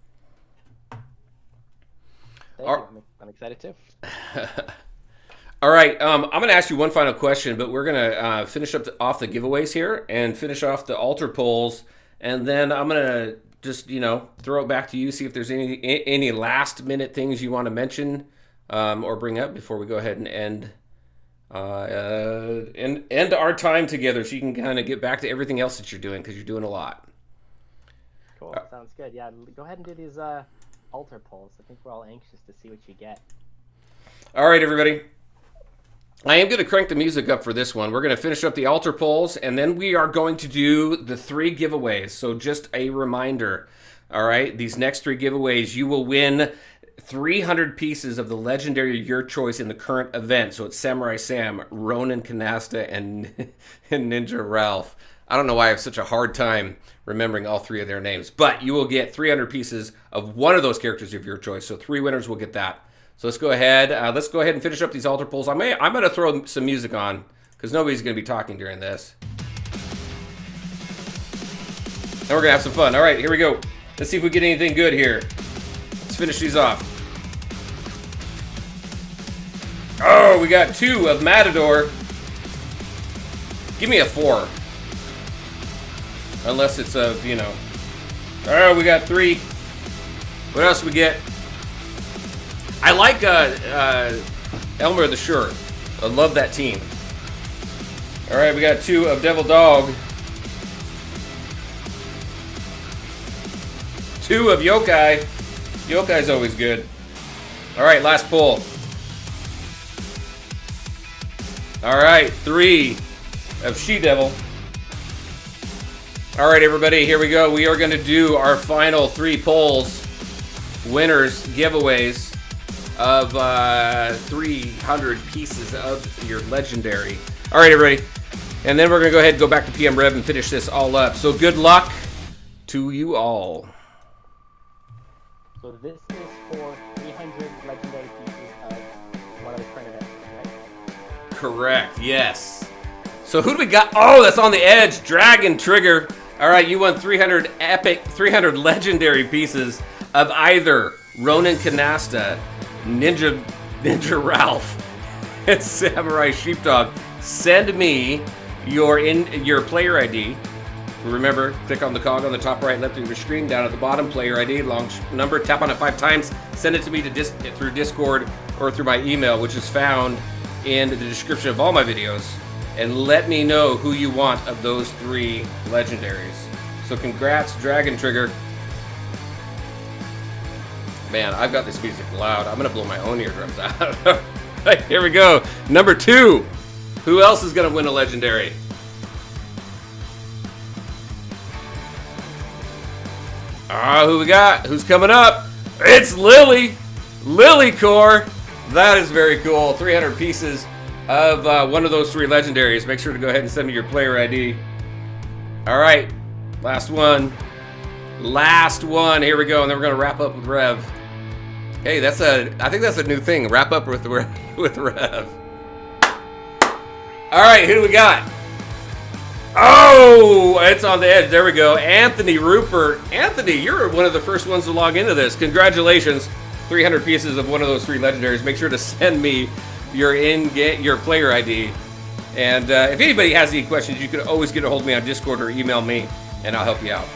Thank you. I'm excited too. All right, I'm going to ask you one final question, but we're going to finish off the giveaways here and finish off the altar polls, and then I'm going to just throw it back to you, see if there's any last-minute things you want to mention or bring up before we go ahead and end our time together, so you can kind of get back to everything else that you're doing, because you're doing a lot. Cool. Sounds good. Yeah, go ahead and do these altar polls. I think we're all anxious to see what you get. All right, everybody. I am going to crank the music up for this one. We're going to finish up the altar polls, and then we are going to do the 3 giveaways. So just a reminder, all right, these next 3 giveaways, you will win 300 pieces of the legendary of your choice in the current event. So it's Samurai Sam, Ronin Canasta, and Ninja Ralph. I don't know why I have such a hard time remembering all 3 of their names, but you will get 300 pieces of one of those characters of your choice. So 3 winners will get that. So let's go ahead. And finish up these altar polls. I'm going to throw some music on, because nobody's going to be talking during this. And we're going to have some fun. All right, here we go. Let's see if we get anything good here. Let's finish these off. Oh, we got 2 of Matador. Give me a 4. Unless it's a, Oh, we got 3. What else we get? I like Elmer the Sure. I love that team. All right, we got 2 of Devil Dog. 2 of Yokai. Yokai's always good. All right, last pull. All right, 3 of She-Devil. All right, everybody, here we go. We are going to do our final 3 polls, winners, giveaways of 300 pieces of your legendary. All right, everybody. And then we're going to go ahead and go back to PM Rev and finish this all up. So good luck to you all. So this is for 300 legendary pieces of one of the current events, right? Correct, yes. So who do we got? Oh, that's on the edge. Dragon Trigger. All right, you won 300 legendary pieces of either Ronin Canasta, Ninja Ninja Ralph, and Samurai Sheepdog. Send me your player ID. Remember, click on the cog on the top right left of your screen. Down at the bottom, player ID, long number. Tap on it 5 times. Send it to me through Discord or through my email, which is found in the description of all my videos. And let me know who you want of those 3 legendaries. So congrats, Dragon Trigger. Man, I've got this music loud. I'm going to blow my own eardrums out. Right, here we go. Number 2. Who else is going to win a legendary? Who we got? Who's coming up? It's Lily! Lily Core! That is very cool. 300 pieces of one of those 3 legendaries. Make sure to go ahead and send me your player ID. Alright, last one. Last one. Here we go, and then we're going to wrap up with Rev. Hey, I think that's a new thing. Wrap up with Rev. Alright, who do we got? Oh, it's on the edge. There we go. Anthony Rupert. Anthony, you're one of the first ones to log into this. Congratulations. 300 pieces of one of those 3 legendaries. Make sure to send me your player ID. And if anybody has any questions, you can always get a hold of me on Discord or email me, and I'll help you out.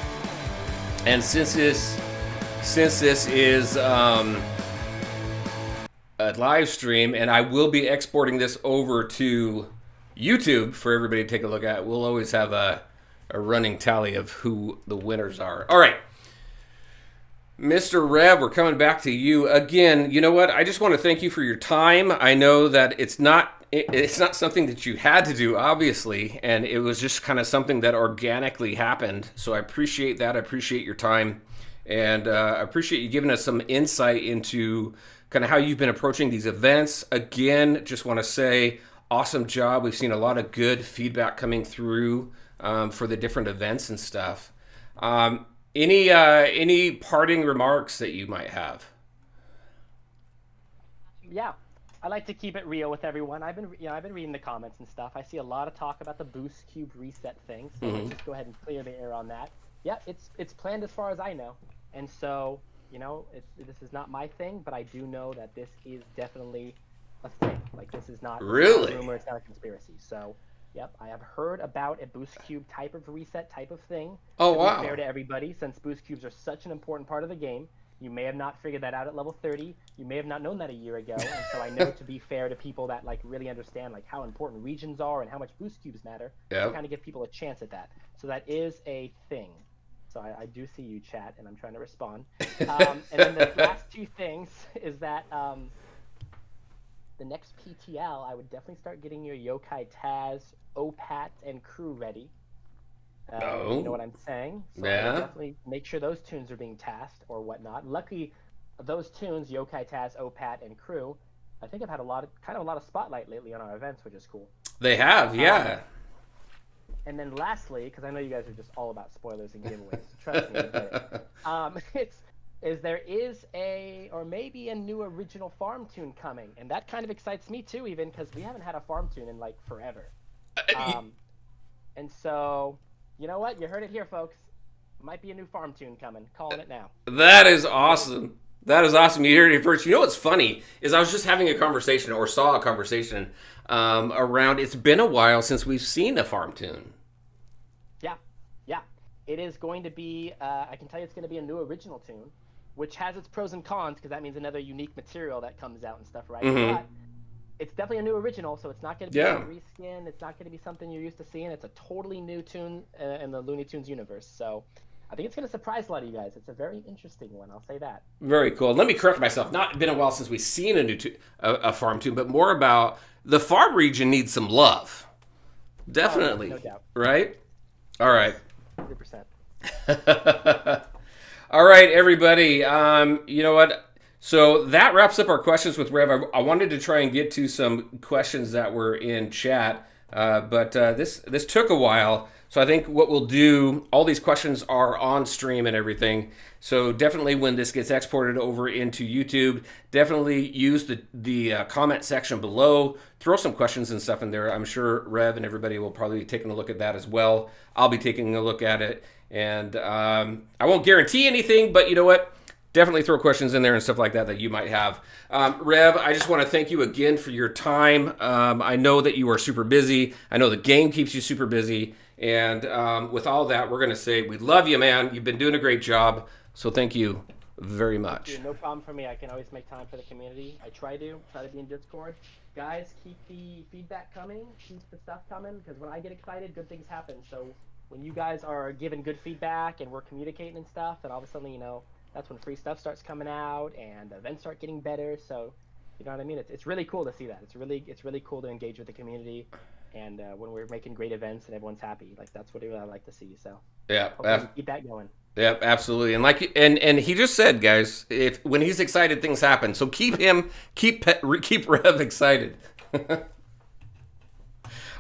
And since this is a live stream, and I will be exporting this over to YouTube for everybody to take a look at, we'll always have a running tally of who the winners are. All right. Mr. Rev, we're coming back to you again. You know what? I just want to thank you for your time. I know that it's not something that you had to do, obviously, and it was just kind of something that organically happened. So I appreciate that. I appreciate your time, and I appreciate you giving us some insight into kind of how you've been approaching these events. Again, just want to say, awesome job. We've seen a lot of good feedback coming through for the different events and stuff. Any parting remarks that you might have? Yeah, I like to keep it real with everyone. I've been reading the comments and stuff. I see a lot of talk about the boost cube reset thing. So let's just go ahead and clear the air on that. Yeah, it's planned as far as I know, and so this is not my thing, but I do know that this is definitely a thing. Like, this is not really a rumor, it's not a conspiracy. So, yep, I have heard about a boost cube type of reset type of thing. Oh, to wow. be fair to everybody, since boost cubes are such an important part of the game, you may have not figured that out at level 30. You may have not known that a year ago. And so I know, to be fair to people that really understand how important regions are and how much boost cubes matter, to kind of give people a chance at that. So that is a thing. So I do see you, chat, and I'm trying to respond. And then the last 2 things is that the next PTL, I would definitely start getting your Yokai Taz, OPAT, and crew ready. You know what I'm saying? So I would definitely make sure those tunes are being tasked or whatnot. Luckily, those tunes, Yokai Taz, OPAT, and crew, I think I've had a lot of spotlight lately on our events, which is cool. They have, yeah. And then lastly, because I know you guys are just all about spoilers and giveaways, trust me, there is maybe a new original farm tune coming, and that kind of excites me too, even because we haven't had a farm tune in forever. And so, you know what? You heard it here, folks. Might be a new farm tune coming. Calling it now. That is awesome. That is awesome. You heard it first. You know what's funny is I was just having a conversation, or saw a conversation around. It's been a while since we've seen a farm tune. Yeah. It is going to be. I can tell you, it's going to be a new original tune, which has its pros and cons, because that means another unique material that comes out and stuff, right? But it's definitely a new original, so it's not going to be a reskin. It's not going to be something you're used to seeing. It's a totally new tune in the Looney Tunes universe. So I think it's going to surprise a lot of you guys. It's a very interesting one, I'll say that. Very cool. Let me correct myself. Not been a while since we've seen a farm tune, but more about the farm region needs some love. Definitely. No doubt. Right? All right. 100%. All right, everybody. You know what? So that wraps up our questions with Rev. I wanted to try and get to some questions that were in chat, but this took a while. So I think what we'll do, all these questions are on stream and everything. So definitely when this gets exported over into YouTube, definitely use the comment section below. Throw some questions and stuff in there. I'm sure Rev and everybody will probably be taking a look at that as well. I'll be taking a look at it. And I won't guarantee anything, but you know what? definitely throw questions in there and stuff like that that you might have. Rev, I just want to thank you again for your time. I know that you are super busy. I know the game keeps you super busy. And with all that, we're going to say we love you, man. You've been doing a great job. So thank you very much. Dude, no problem for me. I can always make time for the community. I try to be in Discord. Guys, keep the feedback coming. Keep the stuff coming, because when I get excited, good things happen. So when you guys are giving good feedback and we're communicating and stuff, then all of a sudden, that's when free stuff starts coming out and events start getting better. So, you know what I mean? It's really cool to see that. It's really cool to engage with the community, and when we're making great events and everyone's happy, like that's what I like to see. So yeah, keep that going. Yeah, absolutely. And and he just said, guys, when he's excited, things happen. So keep Rev excited.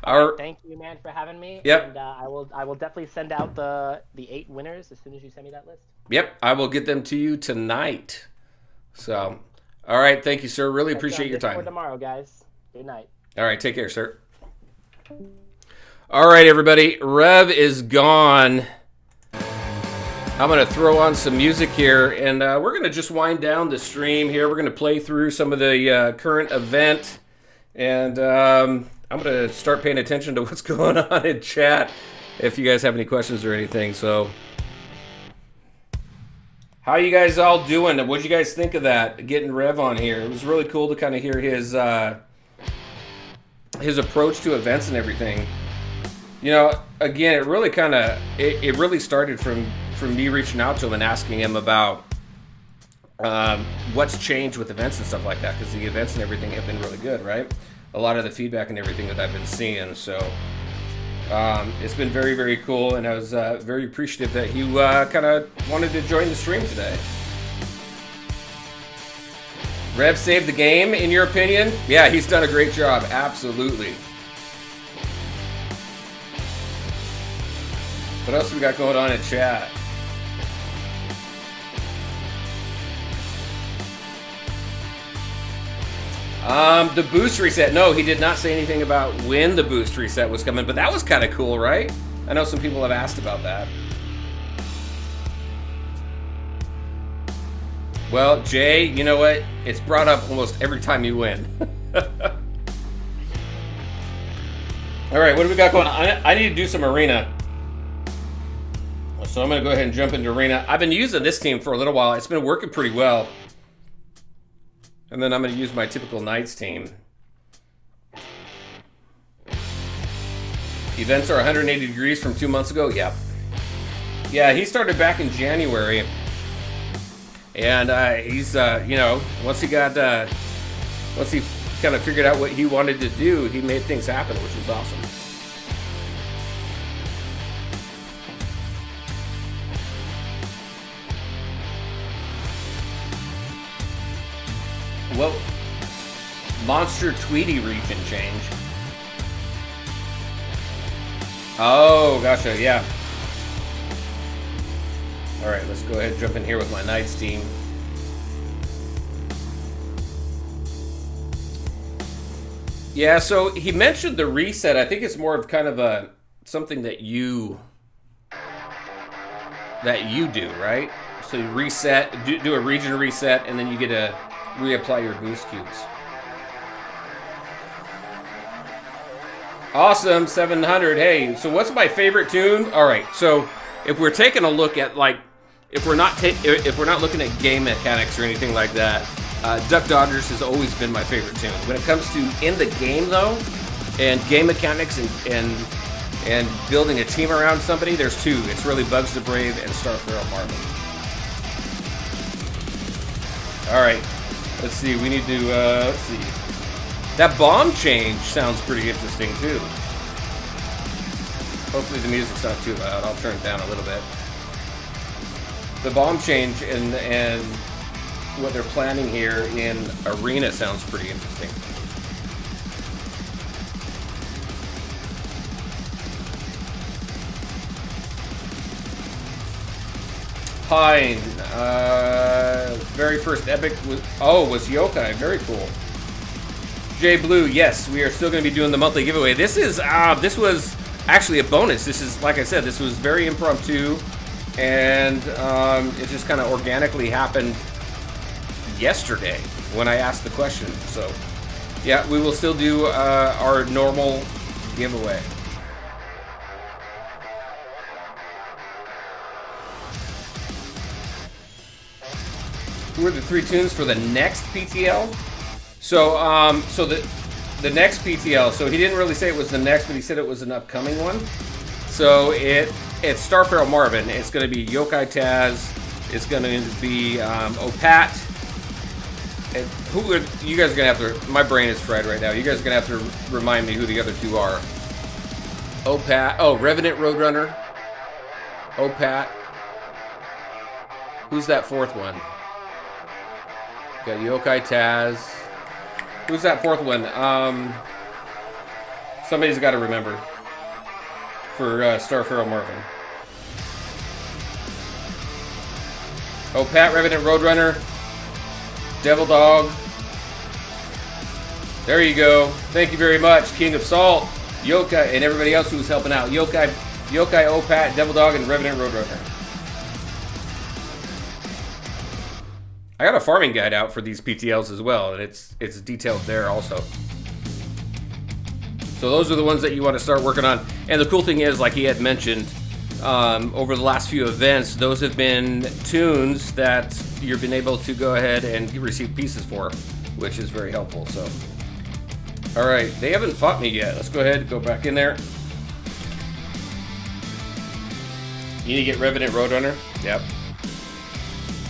Thank you, man, for having me. Yep. And I will definitely send out the 8 winners as soon as you send me that list. Yep, I will get them to you tonight. So, all right, thank you, sir. Really appreciate your time. For tomorrow, guys. Good night. All right, take care, sir. All right, everybody. Rev is gone. I'm going to throw on some music here, and we're going to just wind down the stream here. We're going to play through some of the current event, and I'm going to start paying attention to what's going on in chat if you guys have any questions or anything. So, how you guys all doing? What'd you guys think of that, getting Rev on here? It was really cool to kind of hear his approach to events and everything. You know, again, it really it really started from me reaching out to him and asking him about what's changed with events and stuff like that, because the events and everything have been really good, right? A lot of the feedback and everything that I've been seeing, so it's been very, very cool, and I was very appreciative that he kind of wanted to join the stream today. Rev saved the game, in your opinion? Yeah, he's done a great job, absolutely. What else we got going on in chat? The boost reset. No, he did not say anything about when the boost reset was coming, but that was kind of cool, right? I know some people have asked about that. Well, Jay, you know what? It's brought up almost every time you win. All right, what do we got going on? I need to do some arena. So I'm going to go ahead and jump into arena. I've been using this team for a little while. It's been working pretty well. And then I'm going to use my typical Knights team. Events are 180 degrees from 2 months ago. Yep. Yeah, he started back in January. And he's, once he kind of figured out what he wanted to do, he made things happen, which was awesome. Well, Monster Tweety region change. Oh, gotcha, yeah. All right, let's go ahead and jump in here with my Knights team. Yeah, so he mentioned the reset. I think it's more of kind of something that you do, right? So you reset, do a region reset, and then you get to reapply your boost cubes. Awesome, 700. Hey, so what's my favorite tune? All right, so if we're taking a look at if we're not looking at game mechanics or anything like that, Duck Dodgers has always been my favorite tune. When it comes to in the game though, and game mechanics and building a team around somebody, there's two. It's really Bugs the Brave and Star Feral Marvin. All right. Let's see, we need to, let's see. That bomb change sounds pretty interesting, too. Hopefully the music's not too loud. I'll turn it down a little bit. The bomb change and what they're planning here in Arena sounds pretty interesting. Pine, very first epic was Yokai, very cool. Jay Blue, yes, we are still going to be doing the monthly giveaway. This was actually a bonus. This is, like I said, this was very impromptu. and it just kind of organically happened yesterday when I asked the question. So yeah, we will still do our normal giveaway. Who are the 3 tunes for the next PTL? So so the next PTL, so he didn't really say it was the next, but he said it was an upcoming one. So it's Starpharaoh Marvin. It's going to be Yokai Taz. It's going to be Opat. And who are you guys are going to have to? My brain is fried right now. You guys are going to have to remind me who the other 2 are. Opat. Oh, Revenant Roadrunner. Opat. Who's that 4th one? Got Yokai Taz. Who's that 4th one? Somebody's got to remember for Starpharaoh Marvin. Oh, Pat, Revenant Roadrunner, Devil Dog. There you go. Thank you very much, King of Salt, Yokai, and everybody else who's helping out. Yokai, Opat, Devil Dog, and Revenant Roadrunner. I got a farming guide out for these PTLs as well, and it's detailed there also. So those are the ones that you want to start working on. And the cool thing is, like he had mentioned, over the last few events, those have been tunes that you've been able to go ahead and receive pieces for, which is very helpful. So, all right, they haven't fought me yet. Let's go ahead and go back in there. You need to get Revenant Roadrunner. Yep.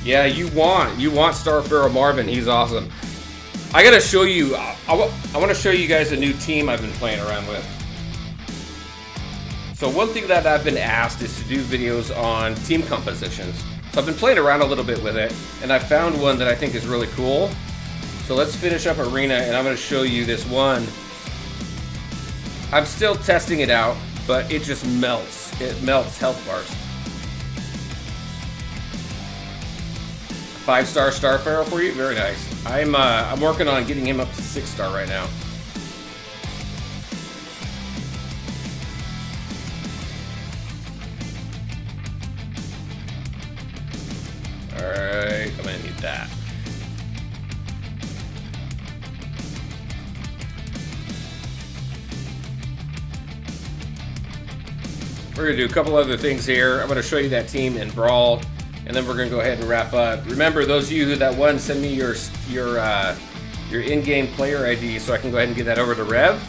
Yeah, you want Starpharaoh Marvin. He's awesome. I gotta show you. I want to show you guys a new team I've been playing around with. So one thing that I've been asked is to do videos on team compositions. So I've been playing around a little bit with it, and I found one that I think is really cool. So let's finish up Arena, and I'm going to show you this one. I'm still testing it out, but it just melts. It melts health bars. 5-star Starpharaoh for you? Very nice. I'm working on getting him up to 6-star right now. Alright, I'm gonna need that. We're gonna do a couple other things here. I'm gonna show you that team in Brawl, and then we're gonna go ahead and wrap up. Remember, those of you that won, send me your in-game player ID so I can go ahead and get that over to Rev,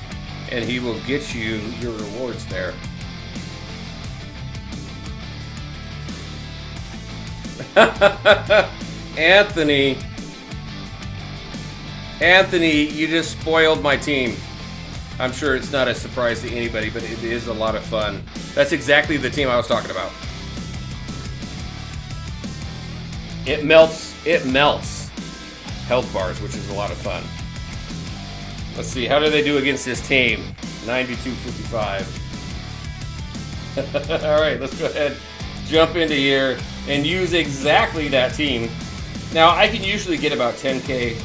and he will get you your rewards there. Anthony, you just spoiled my team. I'm sure it's not a surprise to anybody, but it is a lot of fun. That's exactly the team I was talking about. It melts health bars, which is a lot of fun. Let's see, how do they do against this team? 92-55. All right, let's go ahead, jump into here, and use exactly that team. Now, I can usually get about 10K.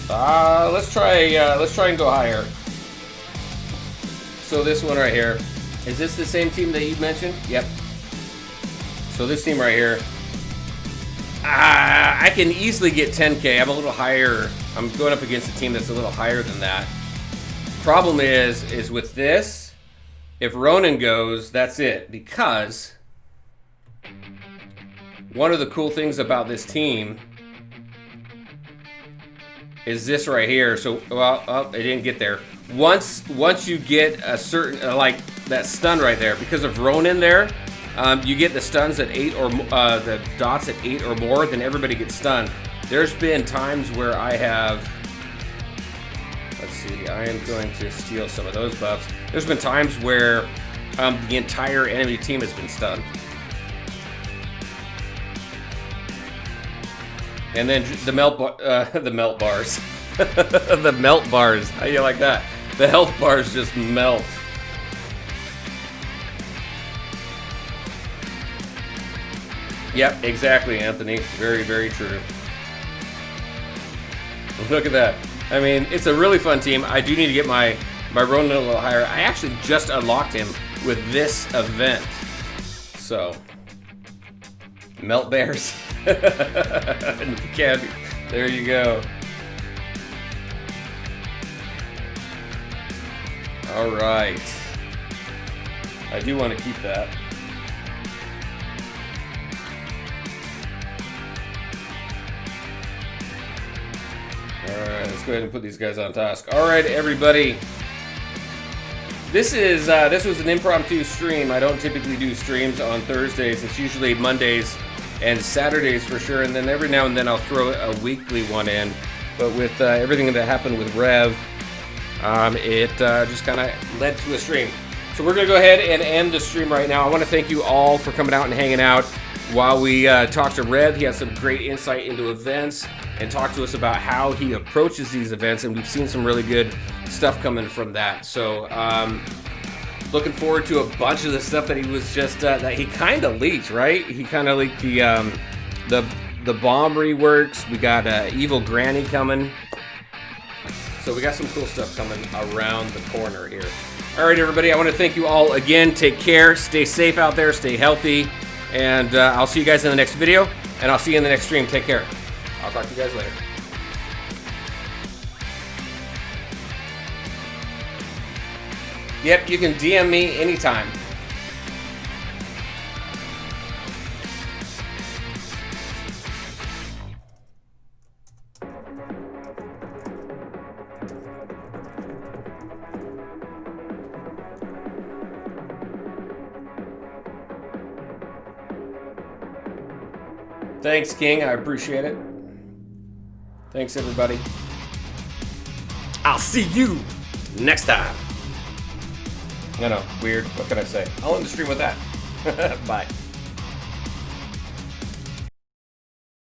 Let's try and go higher. So this one right here, is this the same team that you mentioned? Yep. So this team right here, I can easily get 10K. I'm a little higher. I'm going up against a team that's a little higher than that. Problem is with this, if Ronan goes, that's it. Because one of the cool things about this team is this right here. So, well, oh, they didn't get there. Once you get a certain, like that stun right there, because of Ronan there, you get the stuns at 8 or the dots at 8 or more, then everybody gets stunned. There's been times where I have, let's see, I am going to steal some of those buffs. There's been times where the entire enemy team has been stunned. And then the melt bars. The melt bars. How do you like that? The health bars just melt. Yep, exactly, Anthony. Very, very true. Look at that. I mean, it's a really fun team. I do need to get my Ronan a little higher. I actually just unlocked him with this event. So, melt bears. Candy. There you go. All right. I do want to keep that. Alright, let's go ahead and put these guys on task. Alright, everybody. This was an impromptu stream. I don't typically do streams on Thursdays. It's usually Mondays and Saturdays for sure, and then every now and then I'll throw a weekly one in. But with everything that happened with Rev, it just kind of led to a stream. So we're going to go ahead and end the stream right now. I want to thank you all for coming out and hanging out while we talked to Rev. He had some great insight into events and talked to us about how he approaches these events, and we've seen some really good stuff coming from that. So looking forward to a bunch of the stuff that he was just that he kind of leaked, right? He kind of leaked the bomb reworks. We got Evil Granny coming. So we got some cool stuff coming around the corner here. All right, everybody, I want to thank you all again. Take care. Stay safe out there. Stay healthy. And I'll see you guys in the next video, and I'll see you in the next stream. Take care. I'll talk to you guys later. Yep, you can DM me anytime. Thanks, King. I appreciate it. Thanks, everybody. I'll see you next time. I know, weird. What can I say? I'll end the stream with that. Bye.